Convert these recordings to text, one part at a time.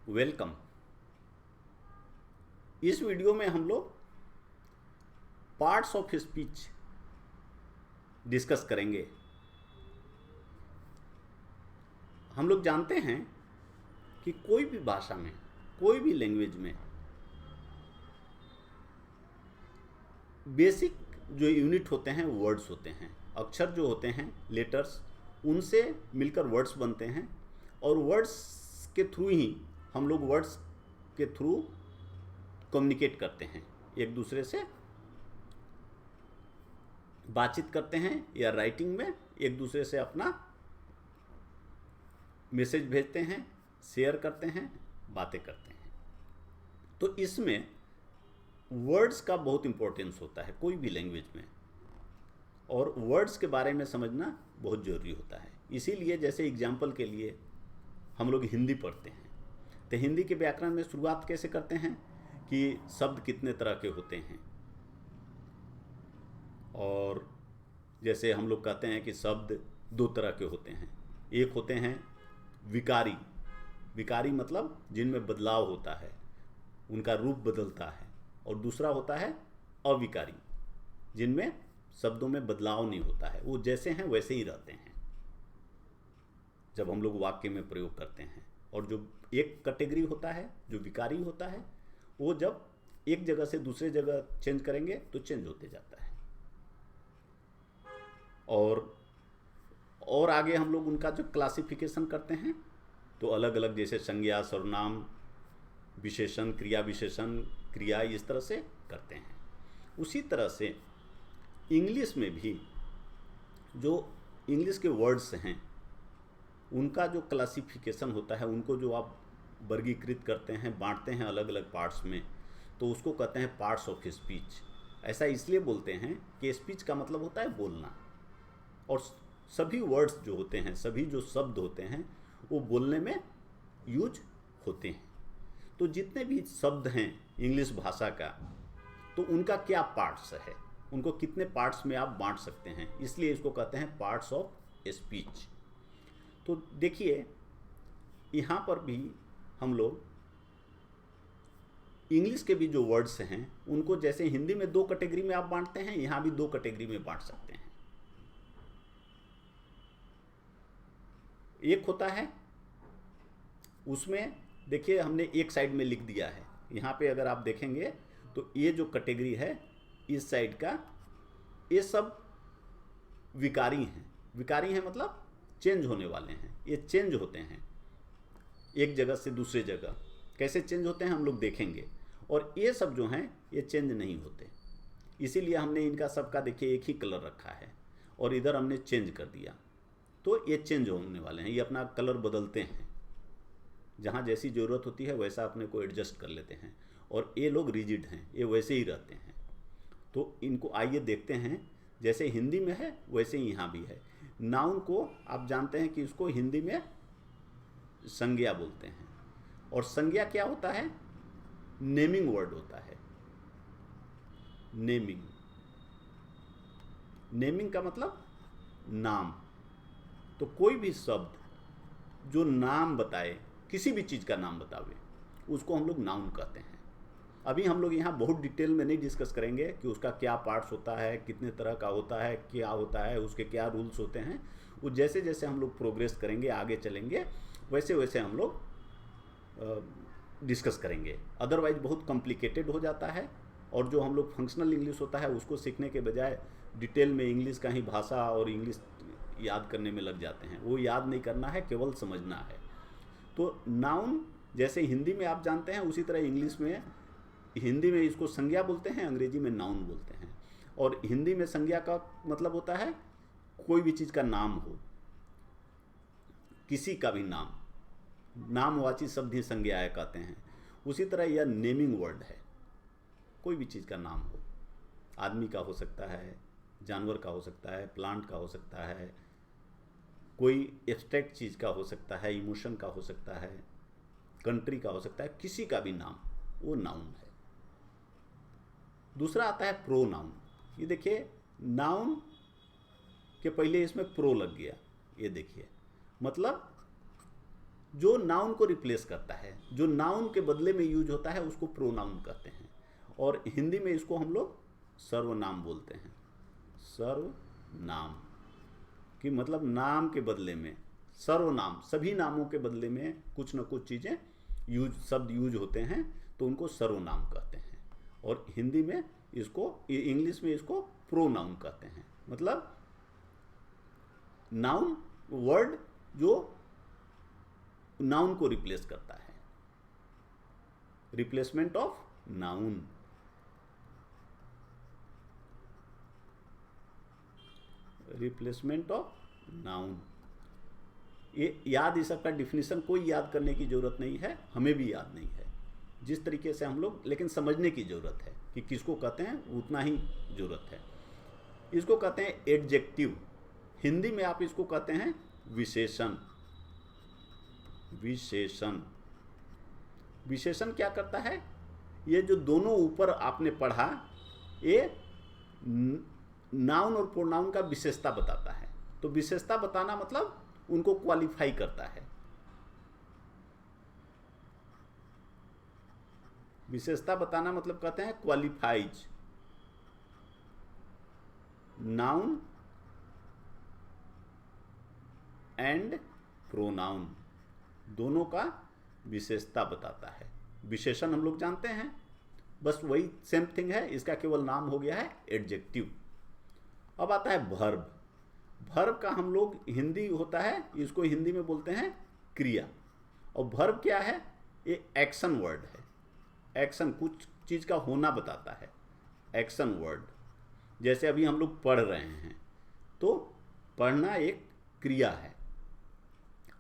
Welcome. इस video में हम लोग पार्ट्स ऑफ स्पीच डिस्कस करेंगे। हम लोग जानते हैं कि कोई भी भाषा में, कोई भी लैंग्वेज में बेसिक जो यूनिट होते हैं वर्ड्स होते हैं। अक्षर जो होते हैं, लेटर्स, उनसे मिलकर वर्ड्स बनते हैं और वर्ड्स के थ्रू ही हम लोग वर्ड्स के थ्रू कम्युनिकेट करते हैं, एक दूसरे से बातचीत करते हैं या राइटिंग में एक दूसरे से अपना मैसेज भेजते हैं, शेयर करते हैं, बातें करते हैं। तो इसमें वर्ड्स का बहुत इंपॉर्टेंस होता है कोई भी लैंग्वेज में, और वर्ड्स के बारे में समझना बहुत ज़रूरी होता है। इसीलिए जैसे एग्जाम्पल के लिए हम लोग हिंदी पढ़ते हैं, तो हिंदी के व्याकरण में शुरुआत कैसे करते हैं कि शब्द कितने तरह के होते हैं। और जैसे हम लोग कहते हैं कि शब्द दो तरह के होते हैं। एक होते हैं विकारी, विकारी मतलब जिनमें बदलाव होता है, उनका रूप बदलता है। और दूसरा होता है अविकारी, जिनमें शब्दों में बदलाव नहीं होता है, वो जैसे हैं वैसे ही रहते हैं जब हम लोग वाक्य में प्रयोग करते हैं। और जो एक कैटेगरी होता है जो विकारी होता है, वो जब एक जगह से दूसरे जगह चेंज करेंगे तो चेंज होते जाता है। और आगे हम लोग उनका जो क्लासिफिकेशन करते हैं तो अलग अलग, जैसे संज्ञा, सर्वनाम, विशेषण, क्रिया विशेषण, क्रिया, इस तरह से करते हैं। उसी तरह से इंग्लिश में भी जो इंग्लिश के वर्ड्स हैं उनका जो क्लासिफिकेशन होता है, उनको जो आप वर्गीकृत करते हैं, बांटते हैं अलग अलग पार्ट्स में, तो उसको कहते हैं पार्ट्स ऑफ स्पीच। ऐसा इसलिए बोलते हैं कि स्पीच का मतलब होता है बोलना, और सभी वर्ड्स जो होते हैं, सभी जो शब्द होते हैं, वो बोलने में यूज होते हैं। तो जितने भी शब्द हैं इंग्लिश भाषा का, तो उनका क्या पार्ट्स है, उनको कितने पार्ट्स में आप बांट सकते हैं, इसलिए इसको कहते हैं पार्ट्स ऑफ स्पीच। तो देखिए, यहाँ पर भी हम लोग इंग्लिश के भी जो वर्ड्स हैं उनको जैसे हिंदी में दो कैटेगरी में आप बांटते हैं, यहाँ भी दो कैटेगरी में बांट सकते हैं। एक होता है, उसमें देखिए हमने एक साइड में लिख दिया है, यहाँ पे अगर आप देखेंगे तो ये जो कैटेगरी है इस साइड का, ये सब विकारी हैं। विकारी हैं मतलब चेंज होने वाले हैं, ये चेंज होते हैं एक जगह से दूसरे जगह। कैसे चेंज होते हैं हम लोग देखेंगे। और ये सब जो हैं ये चेंज नहीं होते, इसीलिए हमने इनका सबका देखिए एक ही कलर रखा है, और इधर हमने चेंज कर दिया, तो ये चेंज होने वाले हैं, ये अपना कलर बदलते हैं, जहाँ जैसी ज़रूरत होती है वैसा अपने को एडजस्ट कर लेते हैं। और ये लोग रिजिड हैं, ये वैसे ही रहते हैं। तो इनको आइए देखते हैं, जैसे हिंदी में है वैसे ही यहाँ भी है। नाउन को आप जानते हैं कि इसको हिंदी में संज्ञा बोलते हैं, और संज्ञा क्या होता है, नेमिंग वर्ड होता है। नेमिंग, नेमिंग का मतलब नाम। तो कोई भी शब्द जो नाम बताए, किसी भी चीज़ का नाम बतावे, उसको हम लोग नाउन कहते हैं। अभी हम लोग यहाँ बहुत डिटेल में नहीं डिस्कस करेंगे कि उसका क्या पार्ट्स होता है, कितने तरह का होता है, क्या होता है, उसके क्या रूल्स होते हैं। वो जैसे जैसे हम लोग प्रोग्रेस करेंगे, आगे चलेंगे, वैसे वैसे हम लोग डिस्कस करेंगे। अदरवाइज बहुत कॉम्प्लिकेटेड हो जाता है, और जो हम लोग फंक्शनल इंग्लिश होता है उसको सीखने के बजाय डिटेल में इंग्लिश का ही भाषा और इंग्लिश याद करने में लग जाते हैं। वो याद नहीं करना है, केवल समझना है। तो नाउन जैसे हिंदी में आप जानते हैं, उसी तरह इंग्लिश में, हिंदी में इसको संज्ञा बोलते हैं, अंग्रेजी में नाउन बोलते हैं। और हिंदी में संज्ञा का मतलब होता है कोई भी चीज़ का नाम हो, किसी का भी नाम, नामवाची शब्द ही संज्ञा कहते हैं। उसी तरह यह नेमिंग वर्ड है, कोई भी चीज़ का नाम हो, आदमी का हो सकता है, जानवर का हो सकता है, प्लांट का हो सकता है, कोई एब्स्ट्रैक्ट चीज़ का हो सकता है, इमोशन का हो सकता है, कंट्री का हो सकता है, किसी का भी नाम, वो नाउन है। दूसरा आता है प्रोनाउन। ये देखिए, नाउन के पहले इसमें प्रो लग गया, ये देखिए, मतलब जो नाउन को रिप्लेस करता है, जो नाउन के बदले में यूज होता है, उसको प्रोनाउन कहते हैं। और हिंदी में इसको हम लोग सर्वनाम बोलते हैं। सर्वनाम कि मतलब नाम के बदले में, सर्वनाम सभी नामों के बदले में कुछ न कुछ चीज़ें शब्द यूज होते हैं, तो उनको सर्वनाम कहते हैं। और हिंदी में इसको, इंग्लिश में इसको प्रोनाउन कहते हैं। मतलब नाउन वर्ड जो नाउन को रिप्लेस करता है, replacement of noun. Replacement of noun, ये याद, इस सबका डिफिनीशन कोई याद करने की जरूरत नहीं है, हमें भी याद नहीं है। जिस तरीके से हम लोग, लेकिन समझने की जरूरत है कि किसको कहते हैं, उतना ही जरूरत है। इसको कहते हैं एडजेक्टिव। हिंदी में आप इसको कहते हैं विशेषण। विशेषण, विशेषण क्या करता है? ये जो दोनों ऊपर आपने पढ़ा, ये नाउन और प्रोनाउन का विशेषता बताता है। तो विशेषता बताना मतलब उनको क्वालिफाई करता है। विशेषता बताना मतलब कहते हैं क्वालिफाइज नाउन एंड प्रोनाउन, दोनों का विशेषता बताता है। विशेषण हम लोग जानते हैं, बस वही सेम थिंग है, इसका केवल नाम हो गया है एडजेक्टिव। अब आता है वर्ब। वर्ब का हम लोग, हिंदी होता है, इसको हिंदी में बोलते हैं क्रिया। और वर्ब क्या है? ये एक्शन वर्ड है। एक्शन, कुछ चीज़ का होना बताता है, एक्शन वर्ड। जैसे अभी हम लोग पढ़ रहे हैं, तो पढ़ना एक क्रिया है,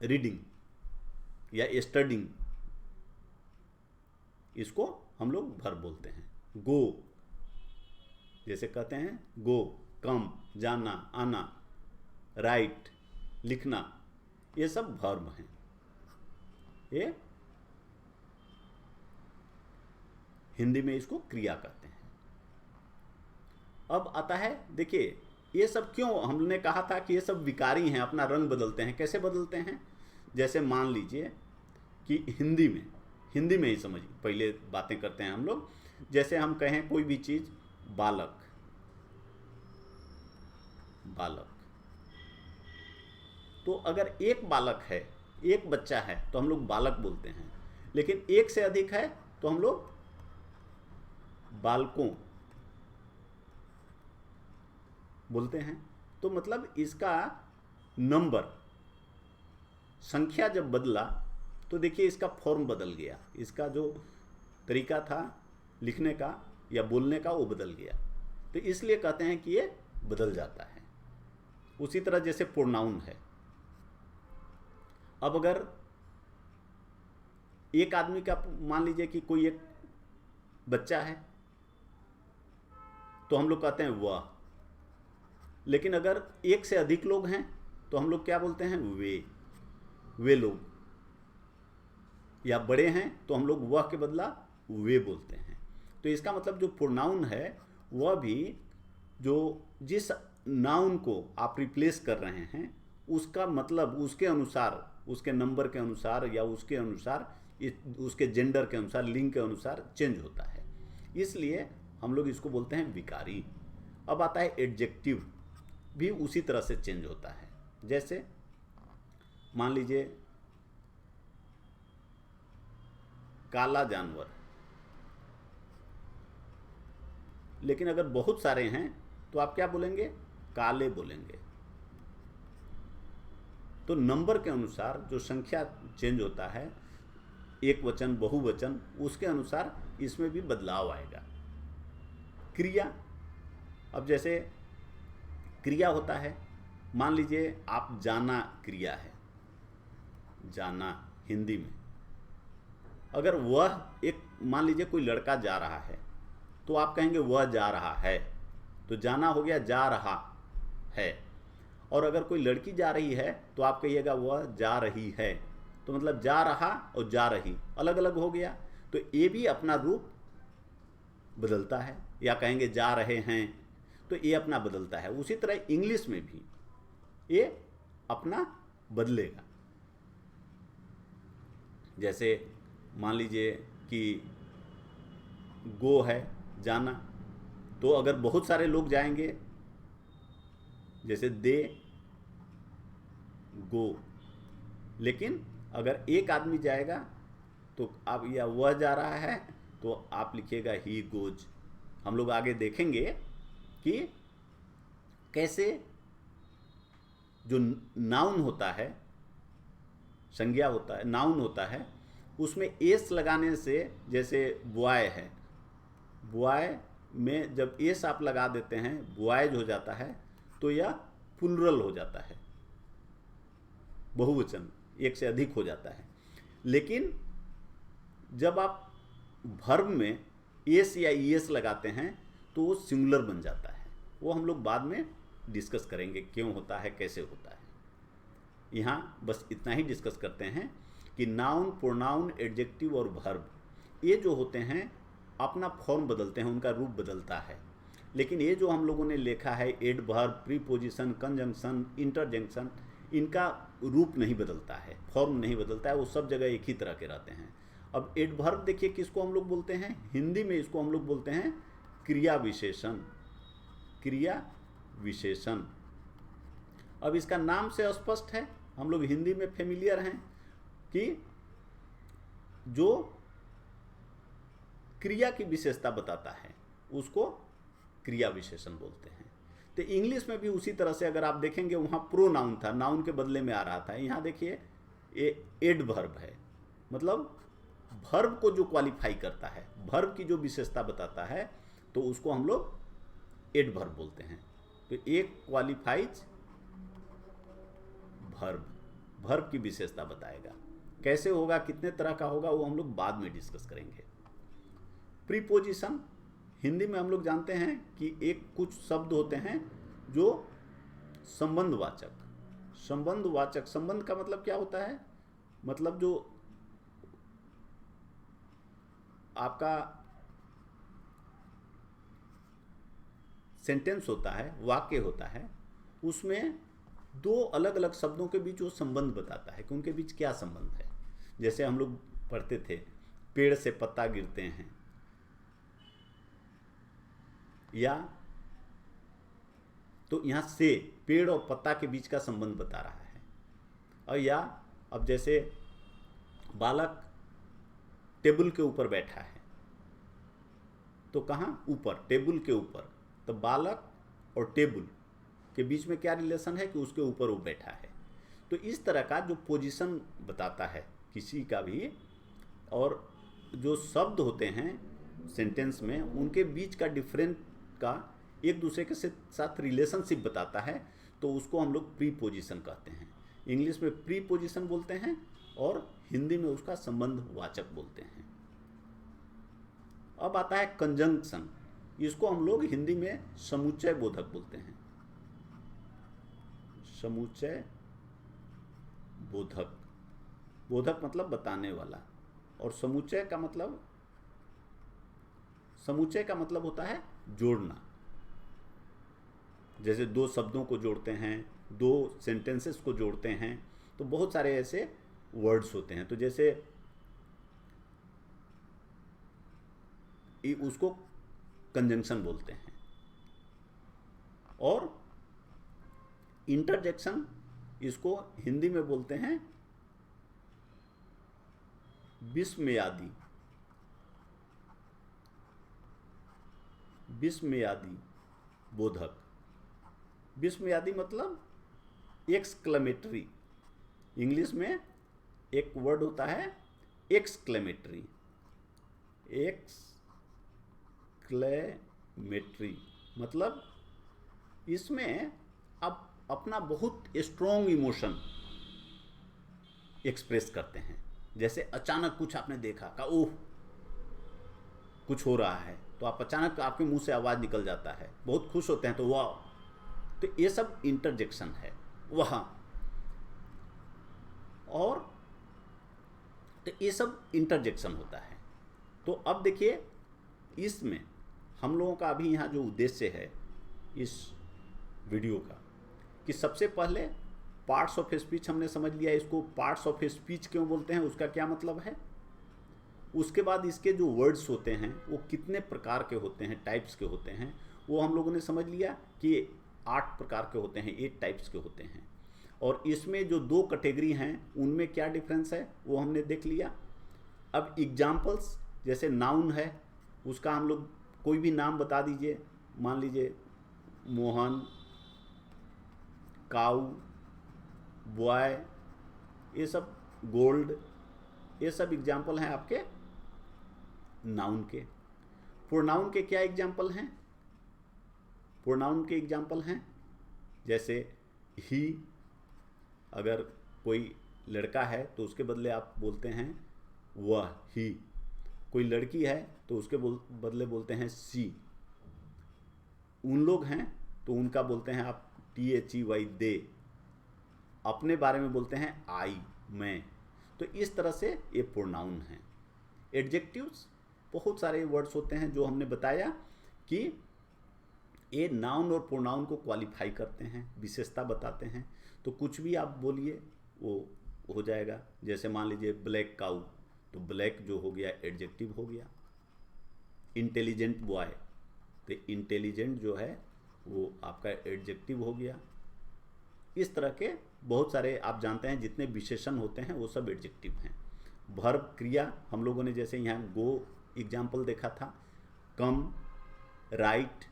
रीडिंग या स्टडिंग, इसको हम लोग वर्ब बोलते हैं। गो, जैसे कहते हैं गो, कम, जाना, आना, राइट, लिखना, ये सब वर्ब हैं। ये हिंदी में इसको क्रिया कहते हैं। अब आता है, देखिए ये सब क्यों, हमने कहा था कि ये सब विकारी हैं, अपना रंग बदलते हैं। कैसे बदलते हैं? जैसे मान लीजिए कि हिंदी में ही समझिए, पहले बातें करते हैं हम लोग। जैसे हम कहें कोई भी चीज़, बालक, बालक, तो अगर एक बालक है, एक बच्चा है, तो हम लोग बालक बोलते हैं। लेकिन एक से अधिक है तो हम लोग बालकों बोलते हैं। तो मतलब इसका नंबर, संख्या जब बदला, तो देखिए इसका फॉर्म बदल गया, इसका जो तरीका था लिखने का या बोलने का, वो बदल गया। तो इसलिए कहते हैं कि ये बदल जाता है। उसी तरह जैसे प्रोनाउन है, अब अगर एक आदमी का, मान लीजिए कि कोई एक बच्चा है, तो हम लोग कहते हैं वह। लेकिन अगर एक से अधिक लोग हैं तो हम लोग क्या बोलते हैं? वे लोग। या बड़े हैं तो हम लोग वह के बदला वे बोलते हैं। तो इसका मतलब जो प्रोनाउन है, वह भी जो जिस नाउन को आप रिप्लेस कर रहे हैं, उसका मतलब उसके अनुसार, उसके नंबर के अनुसार या उसके अनुसार, उसके जेंडर के अनुसार, लिंग के अनुसार चेंज होता है। इसलिए हम लोग इसको बोलते हैं विकारी। अब आता है एडजेक्टिव, भी उसी तरह से चेंज होता है। जैसे मान लीजिए काला जानवर, लेकिन अगर बहुत सारे हैं तो आप क्या बोलेंगे? काले बोलेंगे। तो नंबर के अनुसार जो संख्या चेंज होता है, एक वचन, बहुवचन, उसके अनुसार इसमें भी बदलाव आएगा। क्रिया, अब जैसे क्रिया होता है, मान लीजिए आप जाना क्रिया है, जाना हिंदी में। अगर वह एक, मान लीजिए कोई लड़का जा रहा है, तो आप कहेंगे वह जा रहा है, तो जाना हो गया जा रहा है। और अगर कोई लड़की जा रही है तो आप कहिएगा वह जा रही है। तो मतलब जा रहा और जा रही अलग अलग हो गया। तो ये भी अपना रूप बदलता है। या कहेंगे जा रहे हैं, तो ये अपना बदलता है। उसी तरह इंग्लिश में भी ये अपना बदलेगा। जैसे मान लीजिए कि गो है जाना, तो अगर बहुत सारे लोग जाएंगे जैसे दे गो, लेकिन अगर एक आदमी जाएगा तो आप या वह जा रहा है तो आप लिखिएगा ही गोज। हम लोग आगे देखेंगे कि कैसे जो नाउन होता है, संज्ञा होता है, नाउन होता है, उसमें एस लगाने से, जैसे बॉय है, बॉय में जब एस आप लगा देते हैं बॉयज हो जाता है, तो यह प्लुरल हो जाता है, बहुवचन, एक से अधिक हो जाता है। लेकिन जब आप वर्ब में एस या ईएस लगाते हैं तो वो सिंगुलर बन जाता है। वो हम लोग बाद में डिस्कस करेंगे क्यों होता है, कैसे होता है। यहाँ बस इतना ही डिस्कस करते हैं कि नाउन, प्रोनाउन, एडजेक्टिव और वर्ब ये जो होते हैं अपना फॉर्म बदलते हैं, उनका रूप बदलता है। लेकिन ये जो हम लोगों ने लिखा है एडवर्ब, प्रीपोजिशन, कंजंक्शन, इंटरजेक्शन, इनका रूप नहीं बदलता है, फॉर्म नहीं बदलता है, वो सब जगह एक ही तरह के रहते हैं। अब एडवर्ब देखिए किसको हम लोग बोलते हैं, हिंदी में इसको हम लोग बोलते हैं क्रिया विशेषण। क्रिया विशेषण, अब इसका नाम से स्पष्ट है, हम लोग हिंदी में फेमिलियर हैं कि जो क्रिया की विशेषता बताता है उसको क्रिया विशेषण बोलते हैं। तो इंग्लिश में भी उसी तरह से अगर आप देखेंगे वहाँ प्रोनाउन था, नाउन के बदले में आ रहा था, यहाँ देखिए एडवर्ब है, मतलब वर्ब को जो क्वालिफाई करता है, वर्ब की जो विशेषता बताता है, तो उसको हम लोग एडवर्ब बोलते हैं। तो एक क्वालिफाइज वर्ब, वर्ब की विशेषता बताएगा। कैसे होगा, कितने तरह का होगा, वो हम लोग बाद में डिस्कस करेंगे। प्रीपोजिशन, हिंदी में हम लोग जानते हैं कि एक कुछ शब्द होते हैं जो संबंधवाचक, संबंधवाचक, संबंध का मतलब क्या होता है, मतलब जो आपका सेंटेंस होता है, वाक्य होता है, उसमें दो अलग अलग शब्दों के बीच वो संबंध बताता है कि उनके बीच क्या संबंध है। जैसे हम लोग पढ़ते थे पेड़ से पत्ता गिरते हैं, या तो यहाँ से पेड़ और पत्ता के बीच का संबंध बता रहा है। और या अब जैसे बालक टेबल के ऊपर बैठा है, तो कहाँ ऊपर, टेबल के ऊपर, तो बालक और टेबल के बीच में क्या रिलेशन है कि उसके ऊपर वो बैठा है। तो इस तरह का जो पोजीशन बताता है किसी का भी, और जो शब्द होते हैं सेंटेंस में उनके बीच का डिफरेंट का एक दूसरे के साथ रिलेशनशिप बताता है, तो उसको हम लोग प्रीपोजिशन कहते हैं। इंग्लिश में प्रीपोजिशन बोलते हैं और हिंदी में उसका संबंधवाचक बोलते हैं। अब आता है कंजंक्शन, इसको हम लोग हिंदी में समुच्चय बोधक बोलते हैं। समुच्चय बोधक, बोधक मतलब बताने वाला, और समुच्चय का मतलब, समुच्चय का मतलब होता है जोड़ना। जैसे दो शब्दों को जोड़ते हैं, दो सेंटेंसेस को जोड़ते हैं, तो बहुत सारे ऐसे वर्ड्स होते हैं। तो जैसे उसको कंजंक्शन बोलते हैं। और इंटरजेक्शन, इसको हिंदी में बोलते हैं विस्मयादि, विस्मयादि बोधक। विस्मयादि मतलब एक्सक्लेमेटरी, इंग्लिश में एक वर्ड होता है एक्सक्लेमेटरी, एक्सक्लेमेटरी मतलब इसमें आप अपना बहुत स्ट्रॉन्ग इमोशन एक्सप्रेस करते हैं। जैसे अचानक कुछ आपने देखा, कहा ओह कुछ हो रहा है, तो आप अचानक आपके मुंह से आवाज़ निकल जाता है, बहुत खुश होते हैं तो वाह। तो ये सब इंटरजेक्शन है वहाँ, और तो ये सब इंटरजेक्शन होता है। तो अब देखिए इसमें हम लोगों का अभी यहाँ जो उद्देश्य है इस वीडियो का, कि सबसे पहले पार्ट्स ऑफ स्पीच हमने समझ लिया, इसको पार्ट्स ऑफ स्पीच क्यों बोलते हैं, उसका क्या मतलब है। उसके बाद इसके जो वर्ड्स होते हैं वो कितने प्रकार के होते हैं, टाइप्स के होते हैं, वो हम लोगों ने समझ लिया कि 8 प्रकार के होते हैं, 8 टाइप्स के होते हैं। और इसमें जो 2 कैटेगरी हैं उनमें क्या डिफरेंस है वो हमने देख लिया। अब एग्जाम्पल्स, जैसे नाउन है, उसका हम लोग कोई भी नाम बता दीजिए, मान लीजिए मोहन, काऊ, बॉय, ये सब, गोल्ड, ये सब एग्जाम्पल हैं आपके नाउन के। प्रोनाउन के क्या एग्जाम्पल हैं, प्रोनाउन के एग्जाम्पल हैं जैसे ही, अगर कोई लड़का है तो उसके बदले आप बोलते हैं वह, ही। कोई लड़की है तो उसके बदले बोलते हैं सी। उन लोग हैं तो उनका बोलते हैं आप THEY, दे। अपने बारे में बोलते हैं आई, मैं। तो इस तरह से ये प्रोनाउन हैं। एडजेक्टिव्स, बहुत सारे वर्ड्स होते हैं जो हमने बताया कि ये नाउन और प्रोनाउन को क्वालिफाई करते हैं, विशेषता बताते हैं। तो कुछ भी आप बोलिए वो हो जाएगा। जैसे मान लीजिए ब्लैक काऊ, तो ब्लैक जो हो गया एडजेक्टिव हो गया। इंटेलिजेंट बॉय, तो इंटेलिजेंट जो है वो आपका एडजेक्टिव हो गया। इस तरह के बहुत सारे आप जानते हैं जितने विशेषण होते हैं वो सब एडजेक्टिव हैं। वर्ब, क्रिया, हम लोगों ने जैसे यहाँ गो एग्जाम्पल देखा था, कम, राइट,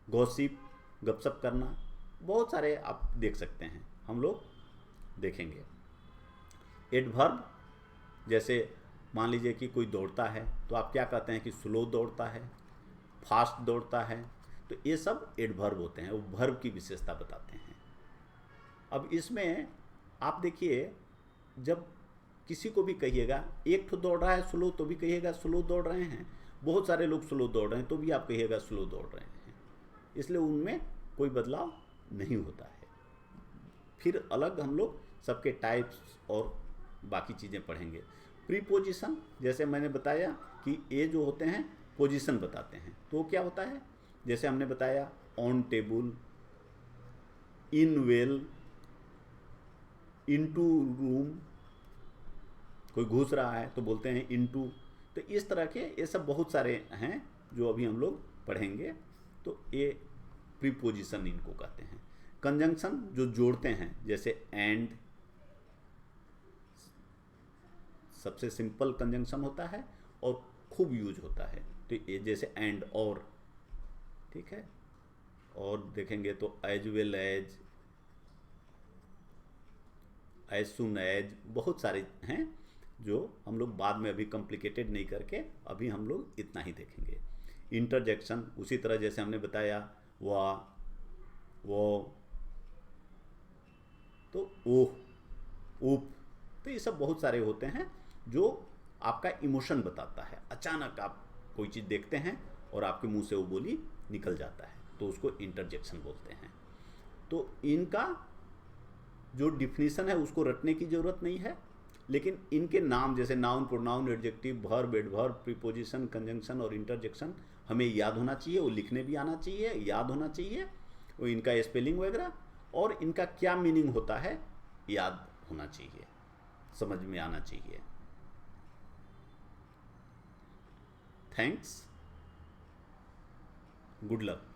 गॉसिप, गपशप करना, बहुत सारे आप देख सकते हैं, हम लोग देखेंगे। एडवर्ब, जैसे मान लीजिए कि कोई दौड़ता है तो आप क्या कहते हैं कि स्लो दौड़ता है, फास्ट दौड़ता है, तो ये सब एडवर्ब होते हैं, वो वर्ब की विशेषता बताते हैं। अब इसमें आप देखिए, जब किसी को भी कहिएगा एक तो दौड़ रहा है स्लो, तो भी कहिएगा स्लो दौड़ रहे हैं। बहुत सारे लोग स्लो दौड़ रहे हैं तो भी आप कहिएगा स्लो दौड़ रहे हैं। इसलिए उनमें कोई बदलाव नहीं होता है। फिर अलग हम लोग सबके टाइप्स और बाकी चीज़ें पढ़ेंगे। प्रीपोजिशन, जैसे मैंने बताया कि ये जो होते हैं पोजीशन बताते हैं, तो क्या होता है, जैसे हमने बताया on table, in well, into room, कोई घुस रहा है तो बोलते हैं इनटू। तो इस तरह के ये सब बहुत सारे हैं जो अभी हम लोग पढ़ेंगे। तो ये प्रीपोजिशन इनको कहते हैं। कंजंक्शन, जो जोड़ते हैं, जैसे एंड, सबसे सिंपल कंजंक्शन होता है और खूब यूज होता है। तो ये जैसे एंड और, ठीक है। और देखेंगे तो as well as, as soon as, बहुत सारे हैं जो हम लोग बाद में अभी कॉम्प्लिकेटेड नहीं करके अभी हम लोग इतना ही देखेंगे। इंटरजेक्शन, उसी तरह जैसे हमने बताया वाह, वो, तो ओह, ऊप, तो ये सब बहुत सारे होते हैं जो आपका इमोशन बताता है। अचानक आप कोई चीज़ देखते हैं और आपके मुंह से वो बोली निकल जाता है, तो उसको इंटरजेक्शन बोलते हैं। तो इनका जो डिफिनीशन है उसको रटने की ज़रूरत नहीं है, लेकिन इनके नाम जैसे noun, pronoun, adjective, verb, adverb, preposition, conjunction और इंटरजेक्शन हमें याद होना चाहिए, वो लिखने भी आना चाहिए, याद होना चाहिए, वो इनका स्पेलिंग वगैरह और इनका क्या मीनिंग होता है याद होना चाहिए, समझ में आना चाहिए। Thanks, good luck.